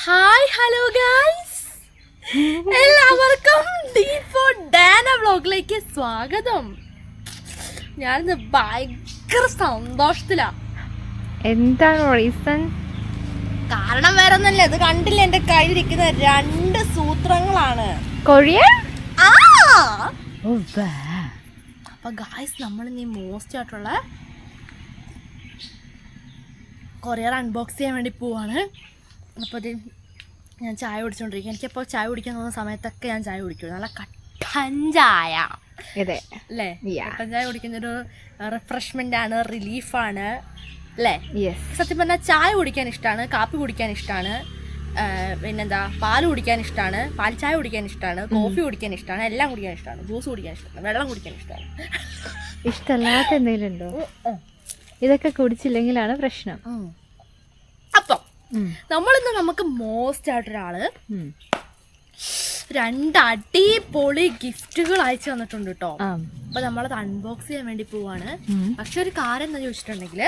Hi hello guys, എല്ലാവർക്കും Dana വ്ലോഗിലേക്ക് സ്വാഗതം. ഞാനിന്ന് ഭയങ്കര സന്തോഷത്തിലാ. എന്താണ് റീസൺ? കാരണം വേറെ ഒന്നല്ല, ഇത് കണ്ടില്ല, എന്റെ കയ്യിലിരിക്കുന്ന 2 സൂത്രങ്ങളാണ്. കൊറിയ? അപ്പൊ ഗൈസ്, നമ്മൾ ഇനി മോസ്റ്റ് ആയിട്ടുള്ള കൊറിയർ അൺബോക്സ് ചെയ്യാൻ വേണ്ടി പോവാണ്. അപ്പോൾ ഇത് ഞാൻ ചായ കുടിച്ചോണ്ടിരിക്കും. എനിക്കപ്പോൾ ചായ കുടിക്കാൻ തോന്നുന്ന സമയത്തൊക്കെ ഞാൻ ചായ കുടിക്കും. നല്ല കട്ടൻ ചായ അല്ലേ? കട്ടൻ ചായ കുടിക്കുന്നൊരു റിഫ്രഷ്മെന്റ് ആണ്, റിലീഫാണ് അല്ലേ? സത്യം പറഞ്ഞാൽ ചായ കുടിക്കാൻ ഇഷ്ടമാണ്, കാപ്പി കുടിക്കാൻ ഇഷ്ടമാണ്, പിന്നെന്താ പാല് കുടിക്കാൻ ഇഷ്ടമാണ്, പാൽ ചായ കുടിക്കാൻ ഇഷ്ടമാണ്, കോഫി കുടിക്കാൻ ഇഷ്ടമാണ്, എല്ലാം കുടിക്കാൻ ഇഷ്ടമാണ്, ജ്യൂസ് കുടിക്കാൻ ഇഷ്ടമാണ്, വെള്ളം കുടിക്കാൻ ഇഷ്ടമാണ്. ഇഷ്ടമല്ലാത്ത എന്തെങ്കിലും ഉണ്ടോ? ഇതൊക്കെ കുടിച്ചില്ലെങ്കിലാണ് പ്രശ്നം. അപ്പം നമ്മളിന്ന് നമുക്ക് മോസ്റ്റ് ആയിട്ടൊരാള് 2 അടിപൊളി ഗിഫ്റ്റുകൾ അയച്ചു തന്നിട്ടുണ്ട് കേട്ടോ. അപ്പൊ നമ്മളത് അൺബോക്സ് ചെയ്യാൻ വേണ്ടി പോവാണ്. പക്ഷെ ഒരു കാര്യം എന്താ ചോദിച്ചിട്ടുണ്ടെങ്കിൽ,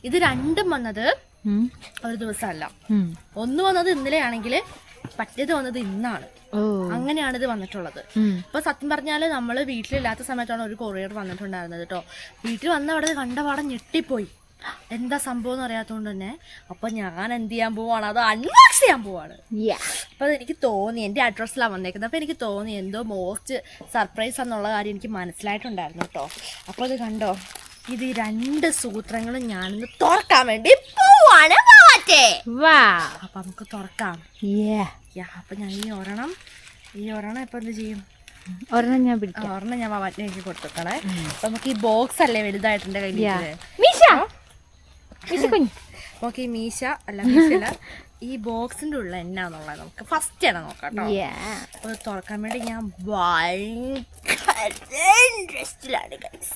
ഇത് 2 വന്നത് ഒരു ദിവസമല്ല. ഒന്ന് വന്നത് ഇന്നലെ ആണെങ്കിൽ മറ്റേത് വന്നത് ഇന്നാണ്. അങ്ങനെയാണ് ഇത് വന്നിട്ടുള്ളത്. അപ്പൊ സത്യം പറഞ്ഞാല് നമ്മള് വീട്ടിലില്ലാത്ത സമയത്താണ് ഒരു കൊറിയർ വന്നിട്ടുണ്ടായിരുന്നത് കേട്ടോ. വീട്ടിൽ വന്ന അവിടെ കണ്ടപാടെ ഞെട്ടിപ്പോയി, എന്താ സംഭവം എന്ന് അറിയാത്തതുകൊണ്ട് തന്നെ. അപ്പൊ ഞാൻ എന്ത് ചെയ്യാൻ പോവാണ്, അത് അൺബോക്സ് ചെയ്യാൻ പോവാണ്. അപ്പൊ എനിക്ക് തോന്നി, എന്റെ അഡ്രസ്സിലാണ് വന്നേക്കുന്നത്. അപ്പൊ എനിക്ക് തോന്നി എന്തോ മോസ്റ്റ് സർപ്രൈസ് എന്നുള്ള കാര്യം എനിക്ക് മനസ്സിലായിട്ടുണ്ടായിരുന്നു കേട്ടോ. അപ്പൊ ഇത് കണ്ടോ, ഇത് 2 സൂത്രങ്ങളും ഞാനിന്ന് തുറക്കാൻ വേണ്ടി പോവാണ്. അപ്പൊ നമുക്ക് തുറക്കാം. അപ്പൊ ഞാൻ ഈ ഒരെണ്ണം ഇപ്പൊ എന്ത് ചെയ്യും? ഒരെണ്ണം ഞാൻ വാറ്റിലേക്ക് കൊടുത്തേക്കണേ. അപ്പൊ നമുക്ക് ഈ ബോക്സ് അല്ലേ വലുതായിട്ട് എന്റെ കയ്യിൽ. നമുക്ക് ഈ മീശല്ല, ഈ ബോക്സിന്റെ ഉള്ള എന്നാന്നുള്ളത് നമുക്ക് ഫസ്റ്റ് തന്നെ നോക്കാം കേട്ടോ. അപ്പൊ തുറക്കാൻ വേണ്ടി ഞാൻ ഭയങ്കര ഇൻട്രസ്റ്റിലാണ് ഗൈസ്.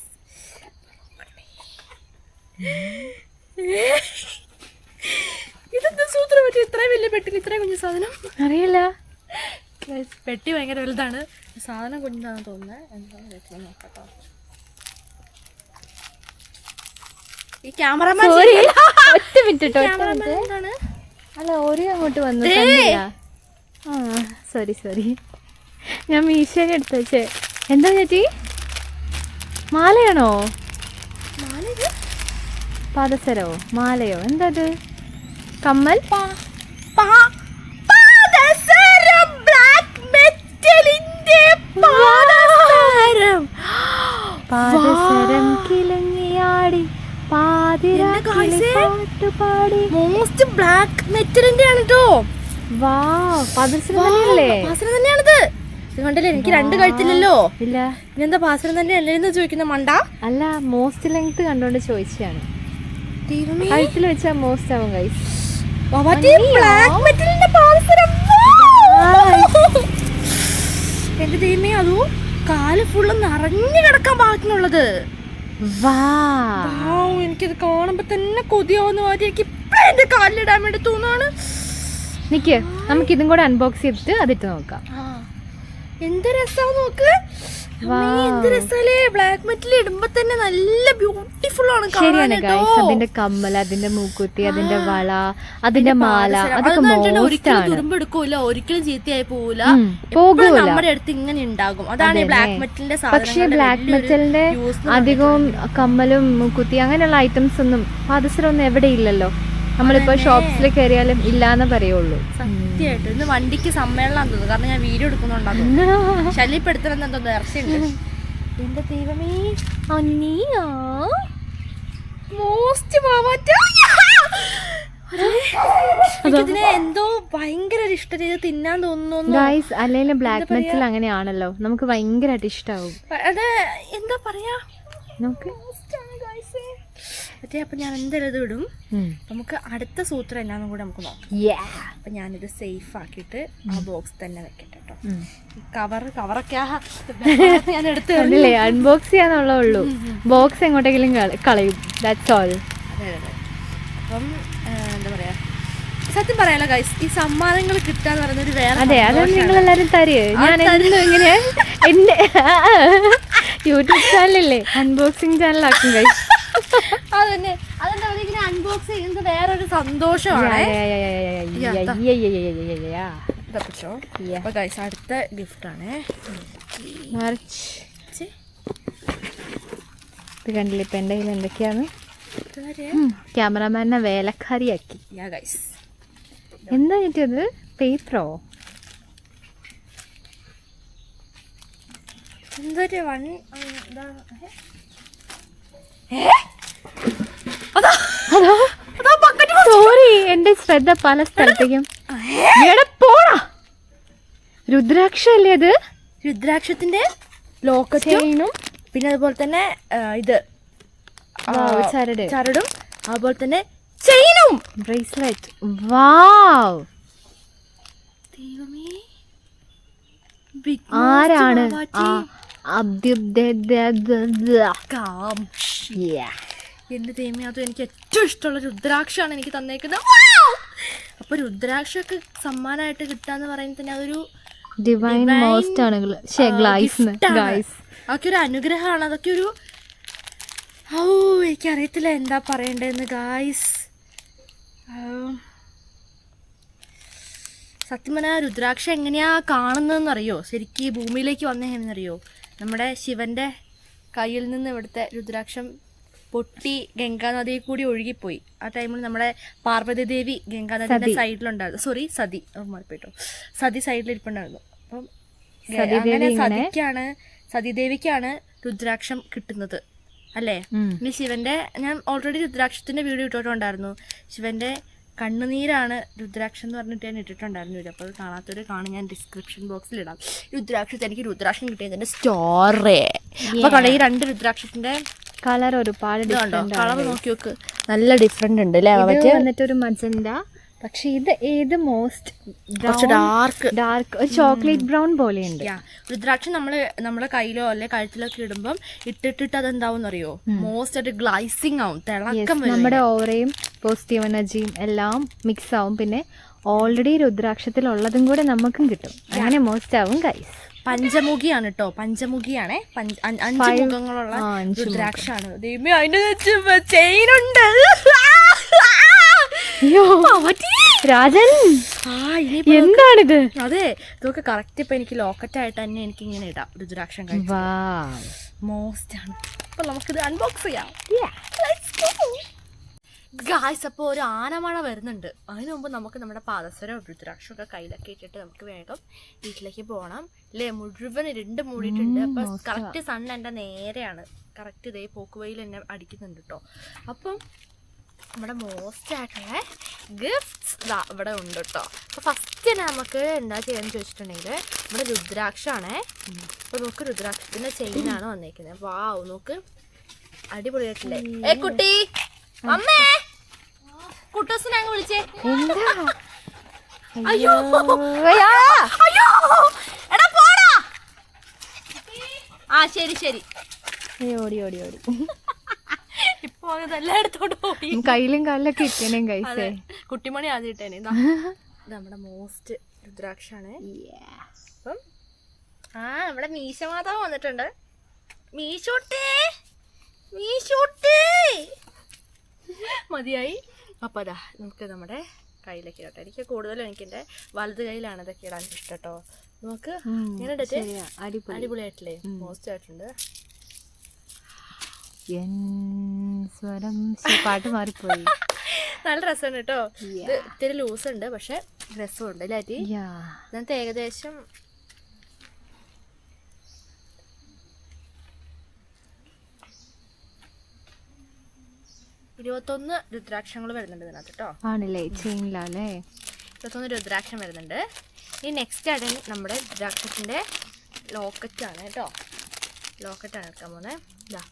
ഇതെന്താ സൂത്രം പറ്റി ഇത്രയും വലിയ പെട്ടിന് ഇത്രയും കുഞ്ഞു സാധനം? അറിയില്ല. പെട്ടി ഭയങ്കര വലുതാണ്, സാധനം കുഞ്ഞാണെന്ന് തോന്നുന്നത്. എന്താണെന്ന് നോക്കട്ടോ. ഈ ക്യാമറമാൻ എന്താണ്? അല്ല, ഓരോ അങ്ങോട്ട് വന്നു. സോറി, ഞാൻ മീശേനെ എടുത്ത് വെച്ചേ. എന്താ ചേച്ചി, മാലയാണോ? പാദസരോ മാലയോ എന്താ അത്? കമ്മൽ? പാദസരം കിളങ്ങിയാടി മോസ്റ്റ് ബ്ലാക്ക് മെറ്റലിന്റെ ആണ് കേട്ടോ. പാദസരം തന്നെയല്ലേ? പാസരം തന്നെയാണിത്. ഇത് കണ്ടല്ലേ, എനിക്ക് 2 കഴുത്തില്ലല്ലോ. ഇല്ല, ഇതെന്താ പാസരം തന്നെ അല്ലേന്ന് ചോദിക്കുന്ന മണ്ട? അല്ല, മോസ്റ്റ് ലെങ്ത് കണ്ടോണ്ട് ചോദിച്ചാണ്. കഴുത്തിൽ വെച്ചാ മോസ്റ്റ് ആവും ഗൈസ്. ബ്ലാക്ക് മെറ്റലിന്റെ പാദസരം. എന്റെ ദൈവമേ, അതോ കാല് ഫുള്ള് നിറഞ്ഞു കിടക്കാൻ പാകത്തിനുള്ളത്. എനിക്കിത് കാണുമ്പോ തന്നെ കൊതിയാവുന്ന മാതിരി എനിക്ക് ഇപ്പഴേ എന്റെ കാലിലിടാൻ വേണ്ടി തോന്നാണ്. നിക്ക്, നമുക്ക് ഇതും കൂടെ അൺബോക്സ് ചെയ്തിട്ട് അതിട്ട് നോക്കാം. എന്ത് രസാ നോക്ക്, എന്ത് രസാലേ. ബ്ലാക്ക് മെറ്റൽ ഇടുമ്പോ തന്നെ നല്ല ബ്യൂട്ടിഫുൾ ആണ്. ശരിയാണ് ഗൈസ്, അതിന്റെ കമ്മൽ, അതിന്റെ മൂക്കുത്തി, അതിന്റെ വള, അതിന്റെ മാല, അതൊക്കെ ഒരിക്കലും തുരുമ്പെടുക്കൂല, ഒരിക്കലും ചീത്തയായി പോകൂല, നമ്മുടെ അടുത്ത് ഇങ്ങനെ ഉണ്ടാകും. അതാണ് ഈ ബ്ലാക്ക് മെറ്റലിന്റെ സാധനം. പക്ഷേ ബ്ലാക്ക് മെറ്റലിന്റെ അധികവും കമ്മലും മൂക്കുത്തി അങ്ങനെയുള്ള ഐറ്റംസ് ഒന്നും പാദസരം ഒന്നും എവിടെ ഇല്ലല്ലോ. നമ്മളിപ്പോ ഷോപ്സിൽ കയറിയാലും ഇല്ലാന്ന് പറയുള്ളൂ. സത്യമായിട്ട് ഇന്ന് വണ്ടിക്ക് സമ്മേളനം തോന്നുന്നു, കാരണം ഞാൻ വീഡിയോ എടുക്കുന്നുണ്ടാകും. ശല്യപ്പെടുത്തണം എന്തോ നേർച്ചയുണ്ട്. എന്റെ ദൈവമേ, ഇതിനെ എന്തോ ഭയങ്കര ഇഷ്ടം ചെയ്ത് തിന്നാൻ തോന്നുന്നു. അല്ലെങ്കിൽ ബ്ലാക്ക് മെറ്റൽ അങ്ങനെയാണല്ലോ, നമുക്ക് ഭയങ്കരമായിട്ട് ഇഷ്ടാവും. അത് എന്താ പറയാ, നമുക്ക് അപ്പൊ ഞാൻ എന്തായാലും ഇത് ഇടും. നമുക്ക് അടുത്ത സൂത്രം എന്നാന്നും കൂടെ നമുക്ക് നോക്കാം. അപ്പൊ ഞാനിത് സേഫ് ആക്കിയിട്ട് ആ ബോക്സ് തന്നെ വെക്കട്ടെ കേട്ടോ. കവറൊക്കെ ഞാൻ എടുത്ത് അൺബോക്സ് ചെയ്യാന്നുള്ളൂ. ബോക്സ് എങ്ങോട്ടെങ്കിലും കളയും. That's all. അതെ. അപ്പം എന്താ പറയാ, സത്യം പറയാലോ ഗൈസ്, ഈ സമ്മാനങ്ങൾ കിട്ടാന്ന് പറയുന്നത് വേറെ. അതെ, അതൊന്നും നിങ്ങളെല്ലാരും തരുവേ. ഞാൻ ഇങ്ങനെ എന്റെ യൂട്യൂബ് ചാനലല്ലേ, അൺബോക്സിങ് ചാനലാക്കും ഗൈസ്. അതന്നെ, അതെന്താ പറയുക, അൺബോക്സ് ചെയ്യുന്നത് വേറൊരു സന്തോഷമാണ്. തപ്പിച്ചോ. അപ്പൊ ഗൈസ് അടുത്ത ഗിഫ്റ്റ് ആണ്. ഇത് കണ്ടില്ല ഇപ്പൊ എന്റെ കയ്യിൽ എന്തൊക്കെയാണ്. ക്യാമറമാനെ വേലക്കാരിയാക്കി. എന്താ കിട്ടിയത്? പേപ്പറോ? എന്തൊരു സോറി, എന്റെ ശ്രദ്ധ പല സ്ഥലത്തേക്കും. പോടാ, രുദ്രാക്ഷല്ലേ അത്? രുദ്രാക്ഷത്തിന്റെ ലോക്കറ്റും പിന്നെ അതുപോലെ തന്നെ ഇത് ചരടും അതുപോലെ തന്നെ ചെയിനും ബ്രേസ്ലെറ്റ്. വാവ്, ആരാണ്? എന്റെ ദൈവമേ, അതും എനിക്ക് ഏറ്റവും ഇഷ്ടമുള്ള രുദ്രാക്ഷമാണ് എനിക്ക് തന്നേക്കുന്നത്. അപ്പൊ രുദ്രാക്ഷൊക്കെ സമ്മാനമായിട്ട് കിട്ടാന്ന് പറയുന്നത് തന്നെ അതൊരു ഡിവൈൻ മോസ്റ്റ് ആണ്. അതൊക്കെ ഒരു അനുഗ്രഹമാണ്. അതൊക്കെ ഒരു എനിക്കറിയത്തില്ല എന്താ പറയണ്ടെന്ന് ഗായ്സ്. സത്യം പറഞ്ഞാൽ രുദ്രാക്ഷ എങ്ങനെയാ കാണുന്നതെന്നറിയോ? ശരിക്കും ഭൂമിയിലേക്ക് വന്നതെന്നറിയോ? നമ്മുടെ ശിവന്റെ കയ്യിൽ നിന്ന് ഇവിടുത്തെ രുദ്രാക്ഷം പൊട്ടി ഗംഗാനദിയിൽ കൂടി ഒഴുകിപ്പോയി. ആ ടൈമിൽ നമ്മുടെ പാർവതി ദേവി ഗംഗാനദിയുടെ സൈഡിലുണ്ടായിരുന്നു. സോറി, സതി മാറിപ്പോയിട്ടോ. സതി സൈഡിലിരിപ്പുണ്ടായിരുന്നു. അപ്പം അങ്ങനെ സതിദേവിക്കാണ് രുദ്രാക്ഷം കിട്ടുന്നത് അല്ലേ? ഇനി ശിവന്റെ, ഞാൻ ഓൾറെഡി രുദ്രാക്ഷത്തിന്റെ വീഡിയോ ഇട്ടിട്ടുണ്ടായിരുന്നു. ശിവന്റെ കണ്ണുനീരാണ് രുദ്രാക്ഷം എന്ന് പറഞ്ഞിട്ട് ഞാൻ ഇട്ടിട്ടുണ്ടായിരുന്നു. അപ്പോൾ കാണാത്തവര് കാണും, ഞാൻ ഡിസ്ക്രിപ്ഷൻ ബോക്സിൽ ഇടാം. രുദ്രാക്ഷത്തെ എനിക്ക് രുദ്രാക്ഷം കിട്ടിയതിന്റെ സ്റ്റോറി. അപ്പൊ ഈ 2 രുദ്രാക്ഷത്തിന്റെ കളർ ഒരുപാട് കളർ നോക്കി നോക്ക്, നല്ല ഡിഫറെന്റ് ഉണ്ട് അല്ലേ? വന്നിട്ടൊരു മജന്ത, പക്ഷെ ഇത് ഏത് മോസ്റ്റ് ഡാർക്ക് ഒരു ചോക്ലേറ്റ് ബ്രൗൺ പോലെയുണ്ട്. രുദ്രാക്ഷം നമ്മുടെ കയ്യിലോ അല്ലെ കഴുത്തിലൊക്കെ ഇടുമ്പം ഇട്ടിട്ട് അതെന്താവും അറിയോ? മോസ്റ്റ് ആയിട്ട് ഗ്ലൈസിങ് ആവും, തിളക്കം. നമ്മുടെ ഓറയും പോസിറ്റീവ് എനർജിയും എല്ലാം മിക്സ് ആവും. പിന്നെ ഓൾറെഡി രുദ്രാക്ഷത്തിൽ ഉള്ളതും കൂടെ നമുക്കും കിട്ടും. അങ്ങനെ മോസ്റ്റ് ആവും ഗൈസ്. പഞ്ചമുഖിയാണ് കേട്ടോ, പഞ്ചമുഖിയാണേ. 5 മുഖങ്ങളുള്ള രുദ്രാക്ഷാണ്. അതിന്റെ ചെയിനുണ്ട്. രാജൻ, എന്താണിത്? അതെ, ഇതൊക്കെ കറക്റ്റ് ഇപ്പൊ എനിക്ക് ലോക്കറ്റ് ആയിട്ട് തന്നെ എനിക്ക് ഇങ്ങനെ ഇടാം. രുദ്രാക്ഷം മോസ്റ്റ് ആണ്. അപ്പൊ നമുക്കിത് അൺബോക്സ് ചെയ്യാം ഗായ്സ്. അപ്പോൾ ഒരു ആനമഴ വരുന്നുണ്ട്. അതിന് മുമ്പ് നമുക്ക് നമ്മുടെ പാദസരം രുദ്രാക്ഷമൊക്കെ കയ്യിലൊക്കെ ഇട്ടിട്ട് നമുക്ക് വേഗം വീട്ടിലേക്ക് പോകണം അല്ലേ? മുഴുവൻ ഇരുണ്ട് മൂടിയിട്ടുണ്ട്. അപ്പൊ കറക്റ്റ് സൺ എൻ്റെ നേരെയാണ്. കറക്റ്റ് ഇതേ പോക്കുവയിൽ എന്നെ അടിക്കുന്നുണ്ട് കേട്ടോ. അപ്പം നമ്മുടെ മോസ്റ്റ് ആയിട്ടുള്ള ഗിഫ്റ്റ്സ് ഇവിടെ ഉണ്ട് കേട്ടോ. അപ്പോൾ ഫസ്റ്റ് തന്നെ നമുക്ക് എന്താ ചെയ്യാന്ന് ചോദിച്ചിട്ടുണ്ടെങ്കിൽ നമ്മുടെ രുദ്രാക്ഷമാണേ. അപ്പോൾ നമുക്ക് രുദ്രാക്ഷത്തിൻ്റെ ചെയിനാണ് വന്നേക്കുന്നത്. വാവ്, നോക്ക്, അടിപൊളിയായിട്ടില്ലേ? കുട്ടി, അമ്മേ, കുട്ടൂസിനെ അങ്ങ് വിളിച്ചേ. അയ്യോ അയ്യോ, എടാ പോടാ. ശരി ശരി. ഓടി ഓടി ഓടി. ഇപ്പൊ എല്ലായിടത്തോട്ട് പോയി. കയ്യിലും കാലിലൊക്കെ ഇട്ടേനേം കഴിച്ചേ. കുട്ടിമണി ആദ്യം ഇട്ടേനെ. ഇത് നമ്മുടെ മോസ്റ്റ് രുദ്രാക്ഷാണ്. അപ്പം നമ്മുടെ മീശമാതാവ് വന്നിട്ടുണ്ട്. മീശോട്ടേ മതിയായി. അപ്പൊ അതാ നമുക്ക് നമ്മുടെ കയ്യിലേക്ക് ഇടട്ടെ. എനിക്ക് കൂടുതലും എനിക്ക് എൻ്റെ വലത് കയ്യിലാണ് ഇതൊക്കെ ഇടാൻ ഇഷ്ടം കേട്ടോ. നമുക്ക് ഇങ്ങനെ ഇടട്ടെ. അടിപൊളിയായിട്ടില്ലേ? മോസ്റ്റ് ആയിട്ടുണ്ട്. സ്വരം പാട്ട് മാറിപ്പോയി. നല്ല രസമാണ് കേട്ടോ. ഇത് ഇത്തിരി ലൂസ് ഉണ്ട്, പക്ഷെ രസമുണ്ട് അല്ലേ? ഇതിനകത്ത് ഏകദേശം 21 രുദ്രാക്ഷങ്ങൾ വരുന്നുണ്ട് ഇതിനകത്ത് കേട്ടോ. ആണല്ലേ? ചെയിനിലല്ലേ? 21 രുദ്രാക്ഷം വരുന്നുണ്ട്. ഇനി നെക്സ്റ്റ് ആയിട്ട് നമ്മുടെ രുദ്രാക്ഷത്തിൻ്റെ ലോക്കറ്റാണ് കേട്ടോ. ലോക്കറ്റാണ് എടുക്കാൻ പോകുന്നത്. ഇതാ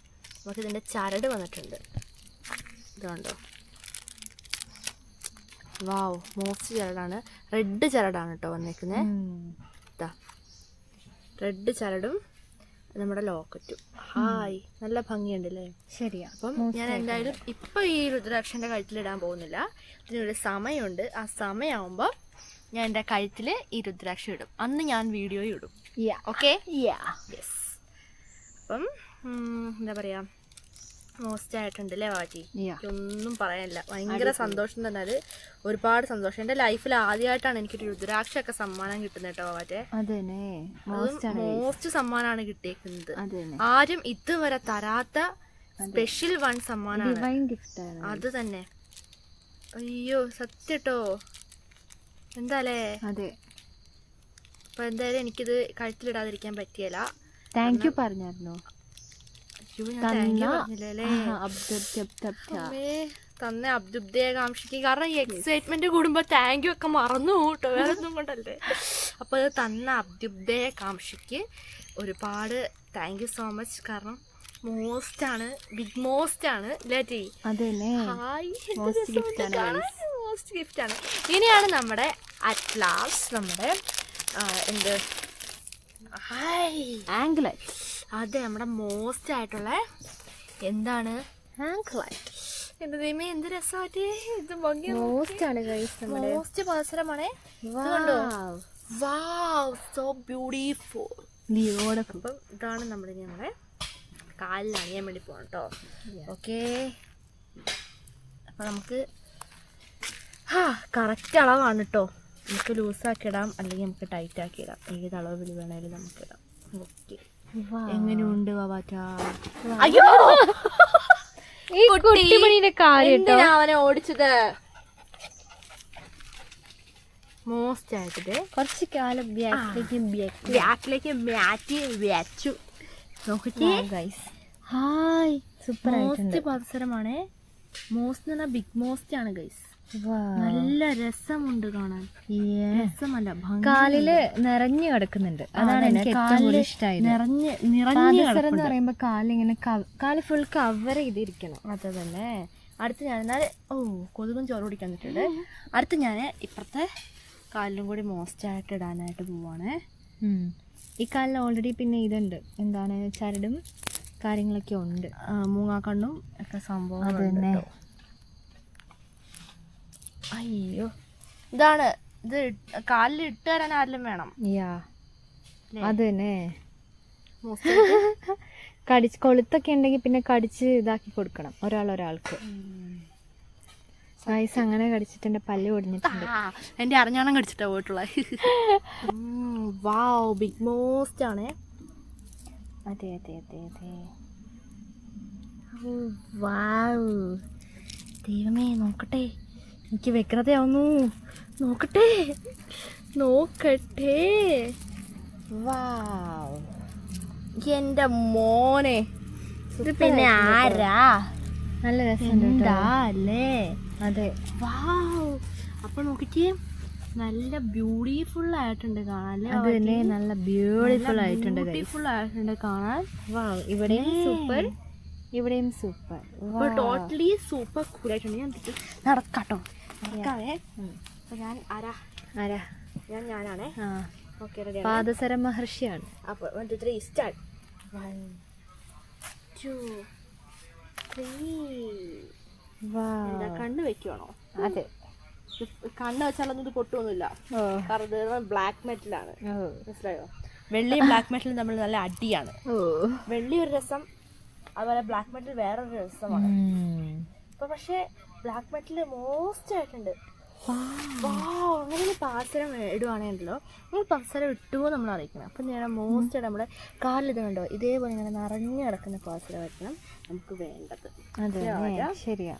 നമുക്ക് ഇതിൻ്റെ ചരട് വന്നിട്ടുണ്ട്. ഇതുണ്ടോ? വാവ്, മോസ്റ്റ് ചരടാണ്. റെഡ് ചരടാണ് കേട്ടോ വന്നേക്കുന്നത്. ഇതാ റെഡ് ചരടും നമ്മുടെ ലോക്കറ്റും. ഹായ്, നല്ല ഭംഗിയുണ്ടല്ലേ? ശരിയാ. അപ്പം ഞാൻ എന്തായാലും ഇപ്പൊ ഈ രുദ്രാക്ഷന്റെ കഴുത്തിലിടാൻ പോകുന്നില്ല. ഇതിനൊരു സമയമുണ്ട്. ആ സമയമാകുമ്പോൾ ഞാൻ എൻ്റെ കഴുത്തിൽ ഈ രുദ്രാക്ഷം ഇടും. അന്ന് ഞാൻ വീഡിയോ ഇടും. ഓക്കെ? യെസ്. അപ്പം എന്താ പറയാ, മോസ്റ്റ് ആയിട്ടുണ്ട് അല്ലേ വാറ്റി? Yeah. ഒന്നും പറയാനില്ല, ഭയങ്കര സന്തോഷം തന്നെ. അത് ഒരുപാട് സന്തോഷം. എന്റെ ലൈഫിൽ ആദ്യമായിട്ടാണ് എനിക്കൊരു രുദ്രാക്ഷയൊക്കെ സമ്മാനം കിട്ടുന്നത് കേട്ടോ വാറ്റെ. മോസ്റ്റ് സമ്മാനമാണ് കിട്ടിയേക്കുന്നത്. ആരും ഇതുവരെ തരാത്ത സ്പെഷ്യൽ വൺ സമ്മാനമാണ് അത് തന്നെ. അയ്യോ സത്യട്ടോ, എന്താലേ. അതെ, അപ്പൊ എന്തായാലും എനിക്കിത് കഴുത്തിലിടാതിരിക്കാൻ പറ്റിയല്ല. താങ്ക് യു പറഞ്ഞായിരുന്നു. തന്നെ അബ്ദുബ്ദയകാംക്ഷിക്ക്, കാരണം ഈ എക്സൈറ്റ്മെന്റ് കൂടുമ്പോ താങ്ക് യു ഒക്കെ മറന്നു കേട്ടോ, വേറെ ഒന്നും കൊണ്ടല്ലേ. അപ്പൊ ഇത് തന്ന അബ്ദുബ്ദയകാംക്ഷിക്ക് ഒരുപാട് താങ്ക് യു സോ മച്ച്. കാരണം മോസ്റ്റ് ആണ്, ബിഗ് മോസ്റ്റ് ആണ് ലേറ്റി. മോസ്റ്റ് ഗിഫ്റ്റ് ആണ്. ഇനിയാണ് നമ്മുടെ അറ്റ് ലാസ്റ്റ് നമ്മുടെ എന്ത് ആംഗ്ലറ്റ്. അതെ, നമ്മുടെ മോസ്റ്റ് ആയിട്ടുള്ള എന്താണ് ആംഗ്ലറ്റ്. എന്റെ ദൈവമേ എന്ത് രസമായിട്ട് ഇത് മോസ്റ്റ് പാസരമാണേ. So beautiful. അപ്പം ഇതാണ് നമ്മുടെ ഞങ്ങളുടെ കാലിൽ അണിയാൻ വേണ്ടി പോകണം കേട്ടോ. ഓക്കെ, അപ്പം നമുക്ക് കറക്റ്റ് അളവാണ് കേട്ടോ. നമുക്ക് ലൂസാക്കി ഇടാം, അല്ലെങ്കിൽ നമുക്ക് ടൈറ്റ് ആക്കി ഇടാം. ഏത് അളവിൽ വേണേലും നമുക്ക് ഇടാം. ഓക്കെ, എങ്ങനെയുണ്ട് വാവാറ്റ? അയ്യോ, അവനെ ഓടിച്ചത്. മോസ്റ്റ് ആയിട്ടത് കുറച്ച് കാലം ബാക്കിലേക്ക് മാറ്റി വെച്ചു. നോക്കിക്കേ ഹായ്, സൂപ്പർ മോസ്റ്റ് പരിസരമാണേ. മോസ്റ്റ് എന്ന് പറഞ്ഞാൽ ബിഗ് മോസ്റ്റ് ആണ് ഗൈസ്. നല്ല രസമുണ്ട് കാണാൻ. രസമല്ല, കാലില് നിറഞ്ഞു കിടക്കുന്നുണ്ട്. അതാണ് എനിക്ക് ഏറ്റവും കൂടുതൽ ഇഷ്ടമായത്. എന്ന് പറയുമ്പോ കാലിങ്ങനെ കാല് ഫുൾ കവർ ചെയ്തിരിക്കണം. അതെ തന്നെ. അടുത്ത് ഞാൻ എന്നാൽ കൊതുകും ചോറ് കുടിക്കാൻ പറ്റുന്നുണ്ട്. അടുത്ത് ഞാൻ ഇപ്പുറത്തെ കാലിലും കൂടി മോസ്റ്റ് ആയിട്ട് ഇടാനായിട്ട് പോവാണ്. ഈ കാലിൽ ഓൾറെഡി പിന്നെ ഇതുണ്ട്, എന്താണ് ചരടും കാര്യങ്ങളൊക്കെ ഉണ്ട്, മൂങ്ങാക്കണ്ണും ഒക്കെ സംഭവം. അത് തന്നെ. അയ്യോ, ഇതാണ് ഇത്. കാലിൽ ഇട്ട് തരാൻ ആരെങ്കിലും വേണം. അത് തന്നെ. കടിച്ച് കൊളുത്തൊക്കെ ഉണ്ടെങ്കിൽ പിന്നെ കടിച്ച് ഇതാക്കി കൊടുക്കണം ഒരാൾക്ക്. സൈസ് അങ്ങനെ കടിച്ചിട്ട് എന്റെ പല്ല് ഒടിഞ്ഞിട്ടുണ്ട്. എന്റെ അറിഞ്ഞാണം കടിച്ചിട്ടാ പോയിട്ടുള്ള. വാവ്, ബിഗ് മോസ്റ്റ് ആണ്. അതെ അതെ അതെ അതെ. വാവ്, ദൈവമേ നോക്കട്ടെ, എനിക്ക് വ്യഗ്രതയാവുന്നു. നോക്കട്ടെ. വാവ്, എന്റെ മോനെ, ഇത് പിന്നെ ആരാ? നല്ല രസമുണ്ട് അല്ലേ? അതെ. വാവ്, അപ്പൊ നോക്കിക്കേ, നല്ല ബ്യൂട്ടിഫുൾ ആയിട്ടുണ്ട് കാണാൻ. അത് തന്നെ, നല്ല ബ്യൂട്ടിഫുൾ ആയിട്ടുണ്ട് കാണാൻ. വാവ്, ഇവിടെയും സൂപ്പർ, ഇവിടെയും സൂപ്പർ. Totally super കൂലായിട്ടുണ്ട്. ഞാൻ നടക്കാട്ടോ, നടക്കാവേ. അപ്പൊ ഞാൻ ഞാനാണേ. Okay, ready. പാദസര മഹർഷിയാണ്. അപ്പൊ 1 2 3 സ്റ്റാർട്ട്. 1 2 3. എന്താ കണ്ണ് വെക്കുവാണോ? അതെ, കണ്ണ് വെച്ചാലൊന്നും ഇത് പൊട്ടുമൊന്നുമില്ല. കാരണം ഇത് ബ്ലാക്ക് മെറ്റലാണ്, മനസ്സിലായോ? വെള്ളിയും ബ്ലാക്ക് മെറ്റലും തമ്മിൽ നല്ല അടിയാണ്. വെള്ളി ഒരു രസം, അതുപോലെ ബ്ലാക്ക് മെറ്റൽ വേറൊരു രസമാണ്. ഇപ്പൊ പക്ഷെ ബ്ലാക്ക് മെറ്റൽ മോസ്റ്റ് ആയിട്ടുണ്ട്. അങ്ങനെ പാസരം ഇടുവാണെങ്കിലോ, നമ്മൾ പാസരം ഇട്ടുവോ നമ്മൾ അറിയിക്കണം. അപ്പം ഞാൻ മോസ്റ്റ് ആയിട്ട് നമ്മുടെ കാലിൽ ഇത് കണ്ടോ, ഇതേപോലെ ഇങ്ങനെ നിറഞ്ഞു കിടക്കുന്ന പാസരമായിരിക്കണം നമുക്ക് വേണ്ടത്. അതെ, ശരിയാ.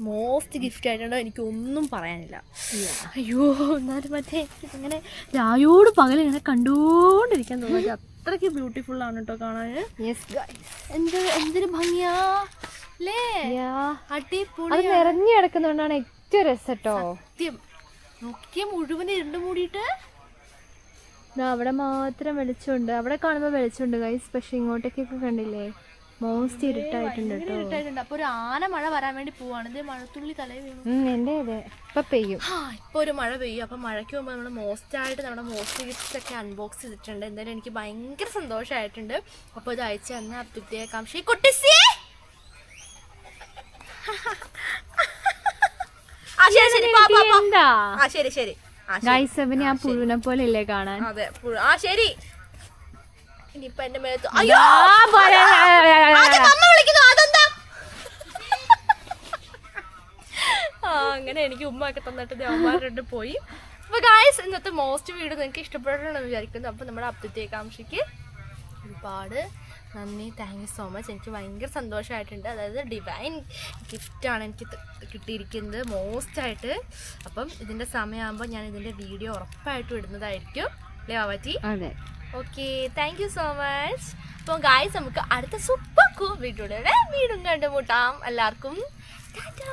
മോസ്റ്റ് ഗിഫ്റ്റ് ആയിട്ടുണ്ടോ, എനിക്കൊന്നും പറയാനില്ല. അയ്യോ, എന്നാലും മറ്റേ ഇങ്ങനെ രായോട് പകലിങ്ങനെ കണ്ടുകൊണ്ടിരിക്കാൻ തോന്നുന്നത്. അത്രയ്ക്ക് ബ്യൂട്ടിഫുൾ ആണ് കേട്ടോ കാണാൻ. എന്തൊരു ഭംഗിയാ അല്ലേ? അടിപൊളി. നിറഞ്ഞു കിടക്കുന്നോണ്ടാണ് ഏറ്റവും രസട്ടോ. സത്യം. നോക്കിയ മുഴുവൻ ഇരുണ്ട് മൂടിയിട്ട് അവിടെ മാത്രം വെളിച്ചമുണ്ട്. അവിടെ കാണുമ്പോ വെളിച്ചമുണ്ട് ഗൈസ്, പക്ഷെ ഇങ്ങോട്ടേക്കൊക്കെ കണ്ടില്ലേ, മോസ്റ്റ് ഇരുട്ടായിട്ടുണ്ട് കേട്ടോ. അപ്പൊ ഒരു ആന മഴ വരാൻ വേണ്ടി പോവാണ്. ഇത് മഴത്തുള്ളി തലയിൽ വീണു. എന്റെ അതെ, ഇപ്പൊ പെയ്യും. ഇപ്പൊ ഒരു മഴ പെയ്യും. അപ്പൊ മഴയ്ക്ക് മുമ്പ് നമ്മൾ മോസ്റ്റ് ആയിട്ട് നമ്മുടെ മോസ്റ്റ് ഗിഫ്റ്റ്സ് ഒക്കെ അൺബോക്സ് ചെയ്തിട്ടുണ്ട്. എന്തായാലും എനിക്ക് ഭയങ്കര സന്തോഷമായിട്ടുണ്ട്. അപ്പൊ ഇത് അയച്ചു തന്ന അബ്ദുബ്ദയകാംക്ഷി കുട്ടിസി. ഗൈസ്, അവന് ആ പുഴുവിനെ പോലെ ഇല്ലേ കാണാൻ? അതെ, ശരി. ഇനിയിപ്പൊ എന്റെ മേത്ത് അയ്യോ അമ്മ വിളിക്കുന്നു അതെന്താ അങ്ങനെ എനിക്ക് ഉമ്മയൊക്കെ തന്നിട്ട് ദേവന്മാരുടെ പോയി. അപ്പൊ ഗായ്സ് ഇന്നത്തെ മോസ്റ്റ് വീഡിയോ നിങ്ങൾക്ക് ഇഷ്ടപ്പെടണമെന്ന് വിചാരിക്കുന്നു. അപ്പൊ നമ്മുടെ അപ്ഡേറ്റ് ഒരുപാട് നന്ദി, താങ്ക് യു സോ മച്ച്. എനിക്ക് ഭയങ്കര സന്തോഷമായിട്ടുണ്ട്. അതായത് ഡിവൈൻ ഗിഫ്റ്റാണ് എനിക്ക് കിട്ടിയിരിക്കുന്നത് മോസ്റ്റായിട്ട്. അപ്പം ഇതിൻ്റെ സമയമാകുമ്പോൾ ഞാൻ ഇതിൻ്റെ വീഡിയോ ഉറപ്പായിട്ടും ഇടുന്നതായിരിക്കും അല്ലേ വാവാറ്റി? അതെ. Okay, thank you so much. അപ്പോൾ ഗായ്സ് നമുക്ക് അടുത്ത സൂപ്പർ കൂൾ വീഡിയോയുടെ വീണ്ടും കണ്ടുമുട്ടാം. എല്ലാവർക്കും ടാറ്റാ.